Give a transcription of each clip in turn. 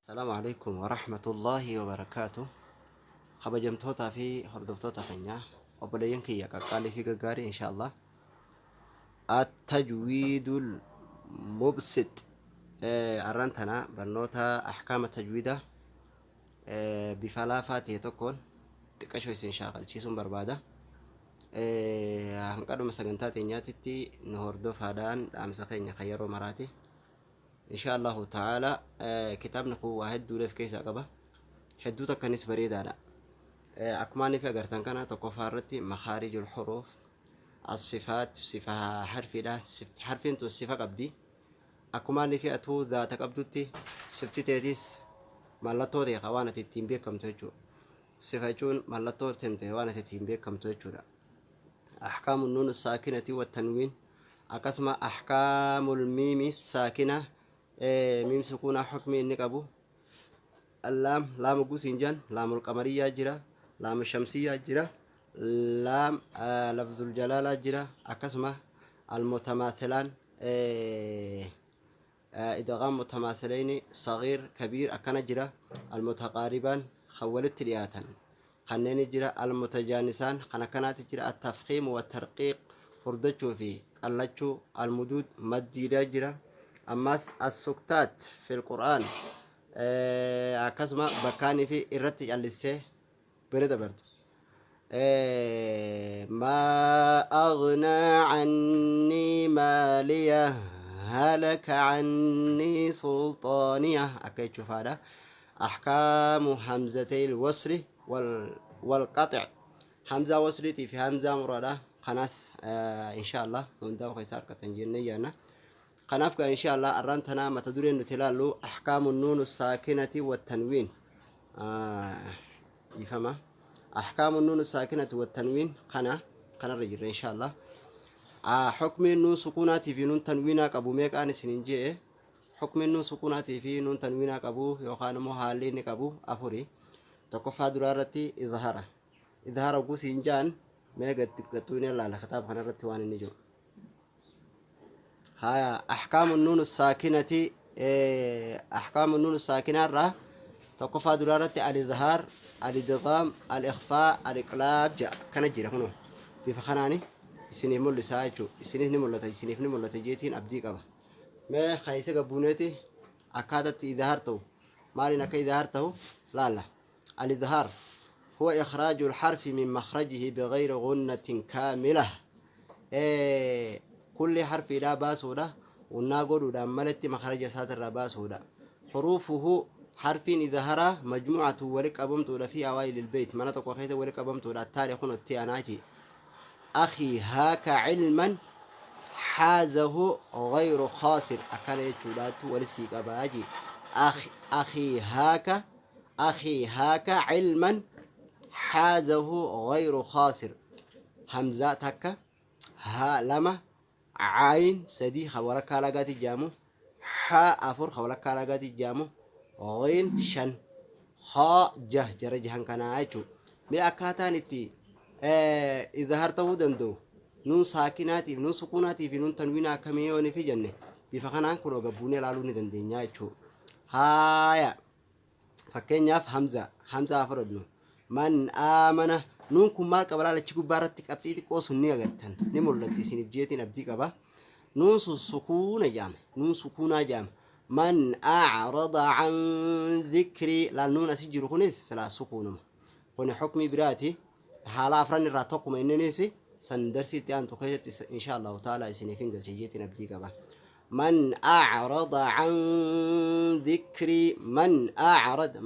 السلام عليكم ورحمة الله وبركاته. خبجمتوتا في هردفتوتا فنيا وبلين كي قال في قاري إن شاء الله. التجويد المبسط. أرنتنا بنوتا أحكام التجويد بفلافات تكون تكشف إن شاء الله شيء بربادة. هنقدر مسجنتات نياتي نهردو فادان أمسخين خيرو مراتي إن شاء الله تعالى. كتابنا هو واحد دولة في كيس أقبه حدوتا كنس بريدة لا أكماني في أجرتان كنا تكفارتي مخارج الحروف الصفات صفة حرف لا حرف انتو الصفة قبدي أكماني في أتو ذات قبدتي صفتي تيديس مالتو دي خوانة التنبيه كم توجو صفاتون مالتو تنتهي خوانة التنبيه كم توجو. أحكام النون الساكنة والتنوين أقسم أحكام الميم الساكنة ميم سكون حكمي النقبو اللام لام قوسنجان لام القمرية جرا لام الشمسية جرا لام لفظ الجلالة جرا أقسم المتماثلان إدغام متماثلين صغير كبير أكن جرا المتقاربان خولت رياتا خنين جرا المتجانسان خنكنات جرا التفخيم والترقيق فردشو في قلتشو المدود مد جرا أماس السكتات في القرآن أكسما بكاني في إرتي اللسته برد برد ما أغنى عني مالية هلك عني سلطانية أكيد شوف هذا. أحكام همزتي الوصل والقطع همزة وصلتي في همزة مرادة خلاص إن شاء الله وندا وخيسار كتنجيني أنا خنافك إن شاء الله أرنتنا ما تدري إنه تلالو أحكام النون الساكنة والتنوين يفهمه أحكام النون الساكنة والتنوين خنا الرجل إن شاء الله. حكم النون سكونات في نون تنوينك أبو ميك أنا سننجي حكم النون سكونات في نون تنوينك أبو يوخان مهالينك أبو أفوري تقفى درارتي إظهار أبو سنجان ما قتوني الله لخطاب خنا رتوان النجوم. هاي أحكام النون الساكنة أحكام النون الساكنة را تقفى درارة الإظهار الإدغام الإخفاء الإقلاب جاء كان جرا هنا بفخناني سنين مول سايجو سنين مول تجيتين أبدي كبا ما خايسة كبونتي أكادت إظهارته مالنا كإظهارته لا الإظهار هو إخراج الحرف من مخرجه بغير غنة كاملة. كل حرف لا باسودا ونقول ودا ملت مخرج ساتر باسودا. حروفه حرف إذا هرى مجموعة ولك أبمت ولا في أوائل البيت ما نطق وخيت ولك أبمت ولا التاريخ التياناجي أخي هاك علما حازه غير خاسر أكان يجولات ولسيق أباجي أخي هاك علما حازه غير خاسر همزة تكا ها لما عين سدي خبرك كالاغاتي جامو حاء أفر خبرك كالاغاتي جامو غين شن خاء جه جرجهن كنا أيشو مي أكاتانتي إذا هرتو دندو نون ساكناتي نون سكوناتي في نون تنوينا كميوني في جنة بفخنان كنو قبوني لالوني دندينيا أيشو هايا فكين همزة أفردنو من آمنه نون كمال قبل على تشكو بارتك أبتدي قوس النيجرتن نمولتي سنبجيتين أبدي قبا نون سكون جام من أعرض عن ذكري لا نون أسجل خنيس سلا سكونم خن حكمي براتي حالا أفران الراتقم إننيسي سندرسي تيان تخيت إن شاء الله تعالى سنفين قل شجيتين أبدي قبا من أعرض عن ذكري من أعرض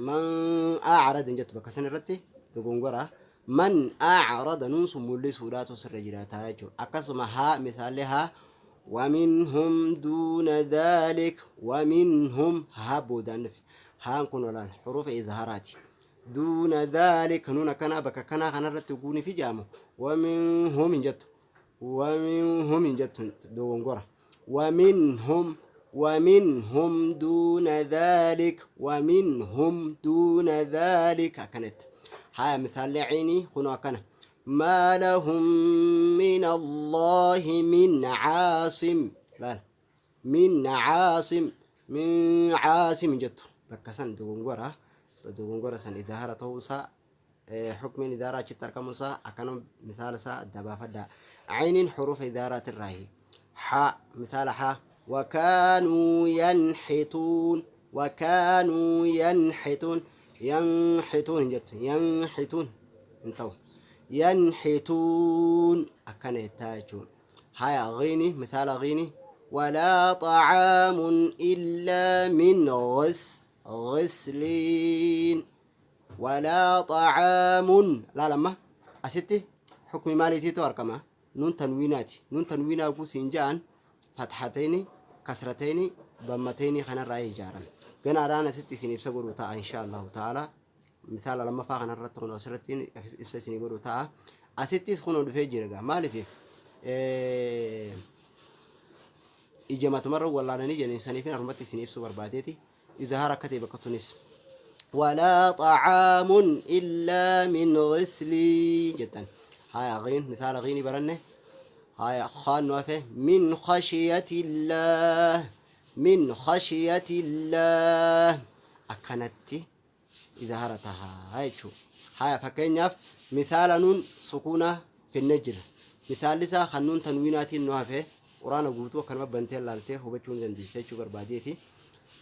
إن جت بكسن الرتي تقول من أعرض نونس مولي سورات سرجراتها أقسمها مثالها ومنهم دون ذلك ومنهم هبودن ها نكون ولا حروف إظهارات دون ذلك نون كنا بك كنا خنرت تقوني في جامو ومنهم جت دونغورا ومنهم دون ذلك كانت هاي مثال عيني هنا كان ما لهم من الله من عاصم لا من عاصم جت بكسن دغونغورا سن إظهار توسا حكم إدارة تركم موسى أكنم مثال سا الدبا فدا عين حروف إدارة الراهي حاء مثال حاء وكانوا ينحتون ينحتون جت ينحتون انتو ينحتون أكن يتاجون هاي غيني مثال غيني ولا طعام إلا من غسلين ولا طعام لا لما أستي حكم مالي تيتو أركما نون تنوينا أبو سنجان فتحتين كسرتين ضمتين خنا رأي جارا جنا رانا ستي سنين بسقولوا تا إن شاء الله تعالى مثال لما فاقنا رتقنا وسرتين إبسسني يقولوا تا أستي سخنوا دفيجرجا مالي في إجماعة مرة ولا نيجي إنساني فين رمتي سنين بسوبر بعدتي إذا هركتي بكتونس ولا طعام إلا من غسلين جدا هاي غين مثال غيني برنه هاي خان وافه من خشية الله أكنتي إذا هرتها هاي شو هاي فكين يف مثال نون سكونة في النجر مثال لسا خنون تنوينات النوافه ورانا قوتو كلمة بنتين لالته هو بتشون زندي سيشو برباديتي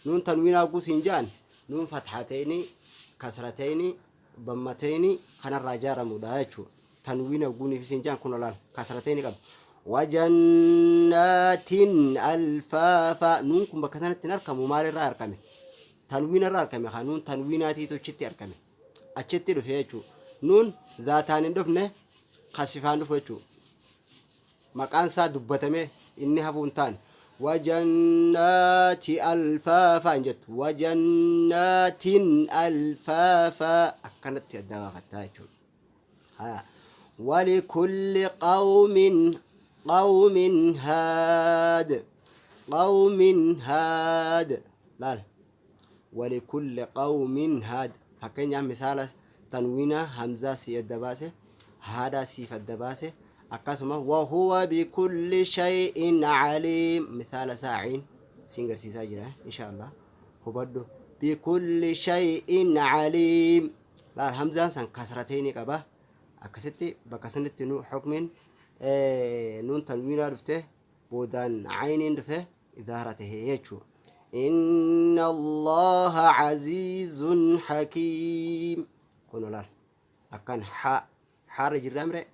نون تنوينا قوسينجان نون فتحتين كسرتين ضمتين خنا الرجال مدايتشو تنوين وجوني في سنجان كنا لان كسرتين قبل وجنات الفافا نونكم بكثرة تنركم ومال الراركمه تنوين الراركمه خانون تنويناتي توشتي أركمه أشتي رفيعتشو نون ذاتان دفنه خسفان دفيتشو مكان ساد دبتمه إنها فونتان وجنات الفافا انجت وجنات الفافا أكنت يدها غتايتشو ها ولكل قوم هاد لا ولكل قوم هاد فكان مثال تنوينه همزة سي الدباسة هذا سيف الدباسة أقسمه وهو بكل شيء عليم مثال ساعين سينجر سيساجرة إن شاء الله هو برضو بكل شيء عليم لا الهمزة سن كسرتين كبا أكستي بكسنت نو حكم نون تنوين رفته بودان عين رفته إظهارته يجو إن الله عزيز حكيم كنو لا أكن حاء حارج الرمر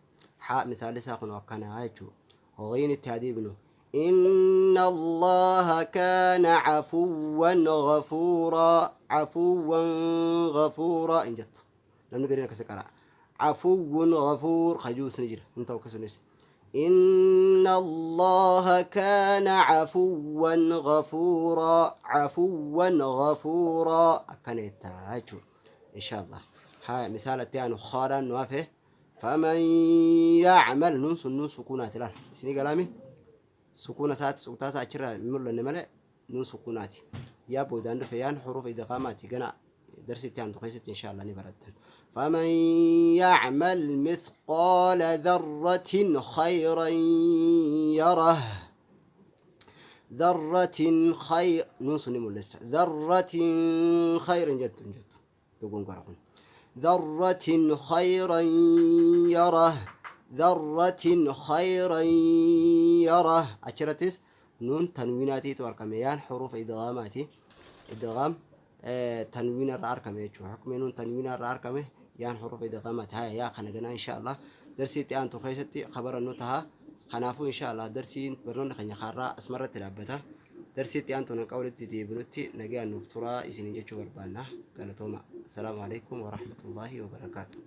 حاء مثال ساقن وكان هايجو غين التهديب نو إن الله كان عفوا غفورا إن جت لم نقرأ كسكرا عفو غفور خجوس نجر انت وكسنس إن الله كان عفوا غفورا أكنت هايجو إن شاء الله ها مثال التاني خالا نوافه فمن يعمل نون سكونات لا سني كلامي سكونة سات سكوتا ساتشرا مول النملة نون سكونات يا بودان فيان حروف إدغامات جنا درس تيان تخيست إن شاء الله نبرد فمن يعمل مثقال ذرة خيرا يره خير نون سني ذرة خير جد تقول قرقون ذرة خيرا يره أشرتس نون تنويناتي توركميان حروف إدغاماتي إدغام تنوين الراركمي شو حكم نون تنوين الراركمي يان حروف إدغامات هاي يا خنقنا إن شاء الله درسي تيان تخيستي خبر النوتها خنافو إن شاء الله درسي برون خنيا خارا أسمرت تلعبتها درسي تيان تنقولتي دي بنوتي نجي نفترا إسنين جتشو بربانا قالتوما السلام عليكم ورحمة الله وبركاته.